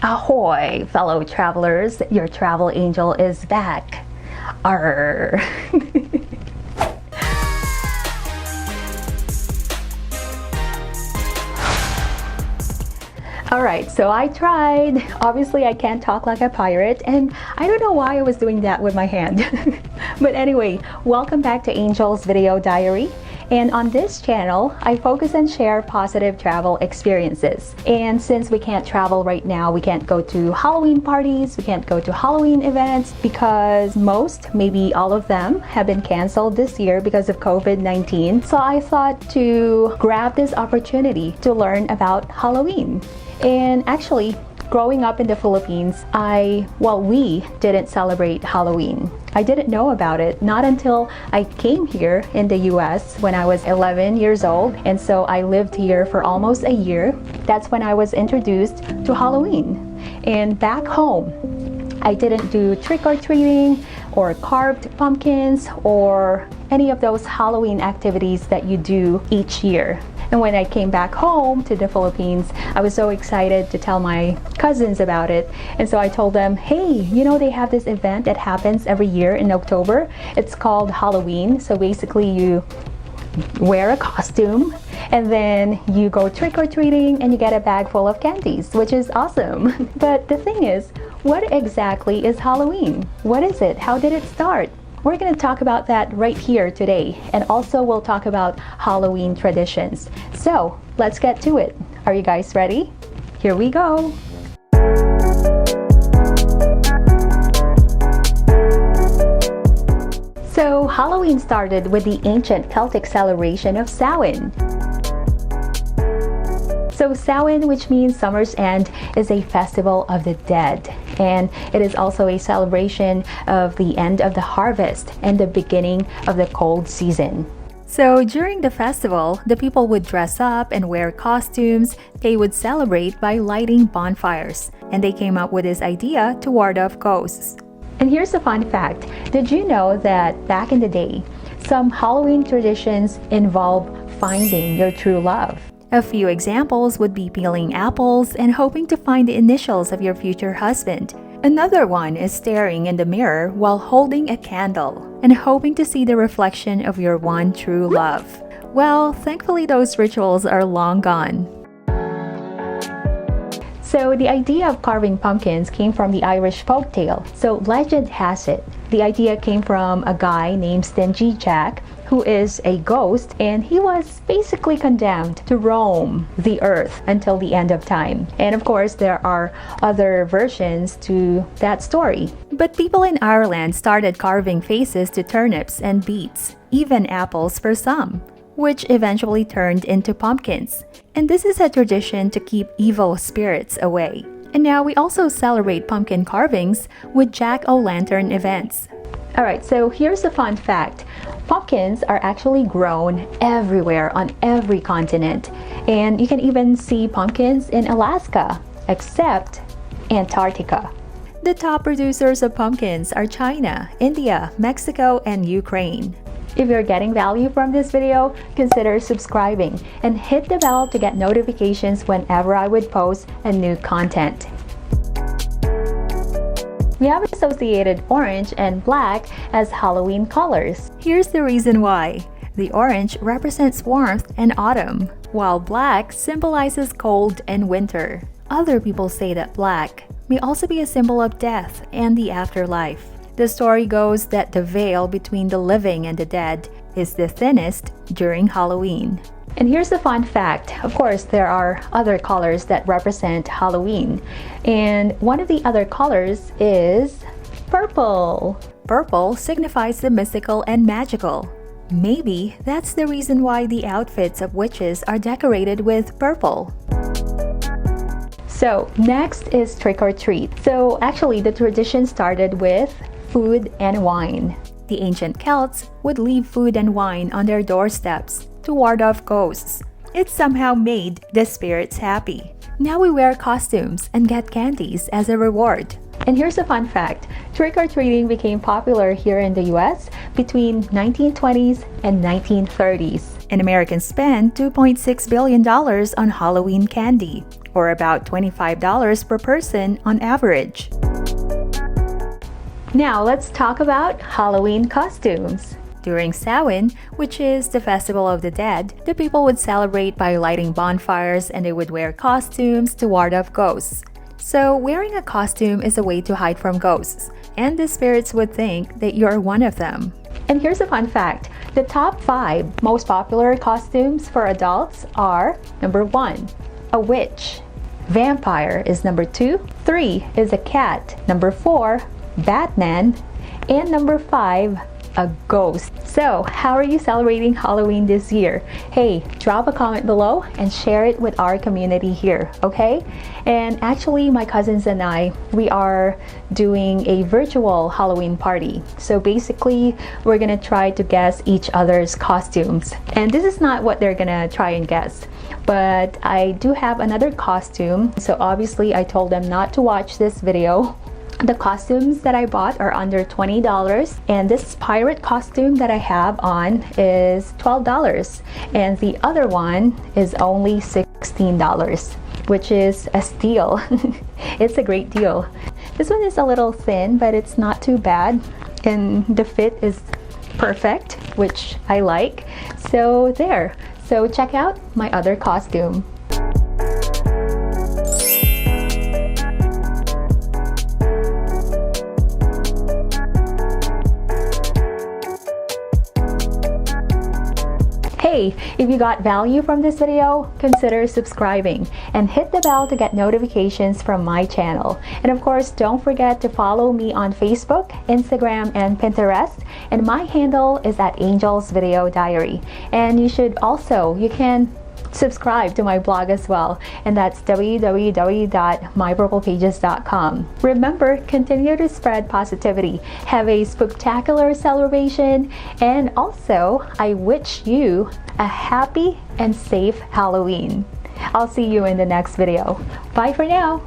Ahoy, fellow travelers! Your travel angel is back. Arr. Alright, so I tried. Obviously, I can't talk like a pirate, and I don't know why I was doing that with my hand. But anyway, welcome back to Angel's Video Diary. And on this channel, I focus and share positive travel experiences. And since we can't travel right now, we can't go to Halloween parties, we can't go to Halloween events because most, maybe all of them, have been canceled this year because of COVID-19. So I thought to grab this opportunity to learn about Halloween. And actually, growing up in the Philippines, we didn't celebrate Halloween. I didn't know about it, not until I came here in the US when I was 11 years old. And so I lived here for almost a year. That's when I was introduced to Halloween. And back home, I didn't do trick-or-treating or carved pumpkins or any of those Halloween activities that you do each year. And when I came back home to the Philippines, I was so excited to tell my cousins about it. And so I told them, hey, you know, they have this event that happens every year in October. It's called Halloween. So basically you wear a costume and then you go trick-or-treating and you get a bag full of candies, which is awesome. But the thing is, what exactly is Halloween? What is it? How did it start? We're going to talk about that right here today, and also we'll talk about Halloween traditions. So let's get to it. Are you guys ready? Here we go. So Halloween started with the ancient Celtic celebration of Samhain. So Samhain, which means summer's end, is a festival of the dead. And it is also a celebration of the end of the harvest and the beginning of the cold season. So during the festival, the people would dress up and wear costumes. They would celebrate by lighting bonfires. And they came up with this idea to ward off ghosts. And here's a fun fact. Did you know that back in the day, some Halloween traditions involve finding your true love? A few examples would be peeling apples and hoping to find the initials of your future husband. Another one is staring in the mirror while holding a candle and hoping to see the reflection of your one true love. Well, thankfully those rituals are long gone. So the idea of carving pumpkins came from the Irish folktale. So legend has it, the idea came from a guy named Stingy Jack, who is a ghost, and he was basically condemned to roam the earth until the end of time. And of course, there are other versions to that story. But people in Ireland started carving faces to turnips and beets, even apples for some, which eventually turned into pumpkins. And this is a tradition to keep evil spirits away. And now we also celebrate pumpkin carvings with jack-o'-lantern events. Alright, so here's a fun fact. Pumpkins are actually grown everywhere on every continent. And you can even see pumpkins in Alaska, except Antarctica. The top producers of pumpkins are China, India, Mexico, and Ukraine. If you're getting value from this video, consider subscribing and hit the bell to get notifications whenever I would post a new content. We have associated orange and black as Halloween colors. Here's the reason why. The orange represents warmth and autumn, while black symbolizes cold and winter. Other people say that black may also be a symbol of death and the afterlife. The story goes that the veil between the living and the dead is the thinnest during Halloween. And here's the fun fact. Of course, there are other colors that represent Halloween. And one of the other colors is purple. Purple signifies the mystical and magical. Maybe that's the reason why the outfits of witches are decorated with purple. So next is trick or treat. So actually the tradition started with food and wine. The ancient Celts would leave food and wine on their doorsteps to ward off ghosts. It somehow made the spirits happy. Now we wear costumes and get candies as a reward. And here's a fun fact. Trick-or-treating became popular here in the US between 1920s and 1930s. And Americans spent $2.6 billion on Halloween candy, or about $25 per person on average. Now let's talk about Halloween costumes. During Samhain, which is the Festival of the Dead, the people would celebrate by lighting bonfires and they would wear costumes to ward off ghosts. So wearing a costume is a way to hide from ghosts, and the spirits would think that you're one of them. And here's a fun fact. The top 5 most popular costumes for adults are: number 1, a witch. Vampire is number 2. 3 is a cat. Number 4, Batman. And number 5, a ghost. So, how are you celebrating Halloween this year? Hey, drop a comment below and share it with our community here, okay? And actually, my cousins and I, we are doing a virtual Halloween party. So basically, we're gonna try to guess each other's costumes. And this is not what they're gonna try and guess, but I do have another costume. So obviously, I told them not to watch this video. The costumes that I bought are under $20, and this pirate costume that I have on is $12, and the other one is only $16, which is a steal. It's a great deal. This one is a little thin, but it's not too bad, and the fit is perfect, which I like. So there. So check out my other costume. Hey, if you got value from this video, consider subscribing and hit the bell to get notifications from my channel. And of course, don't forget to follow me on Facebook, Instagram, and Pinterest. And my handle is @AngelsVideoDiary. And you can subscribe to my blog as well, and that's www.mypurplepages.com. Remember, continue to spread positivity, have a spectacular celebration, and also I wish you a happy and safe Halloween. I'll see you in the next video. Bye for now.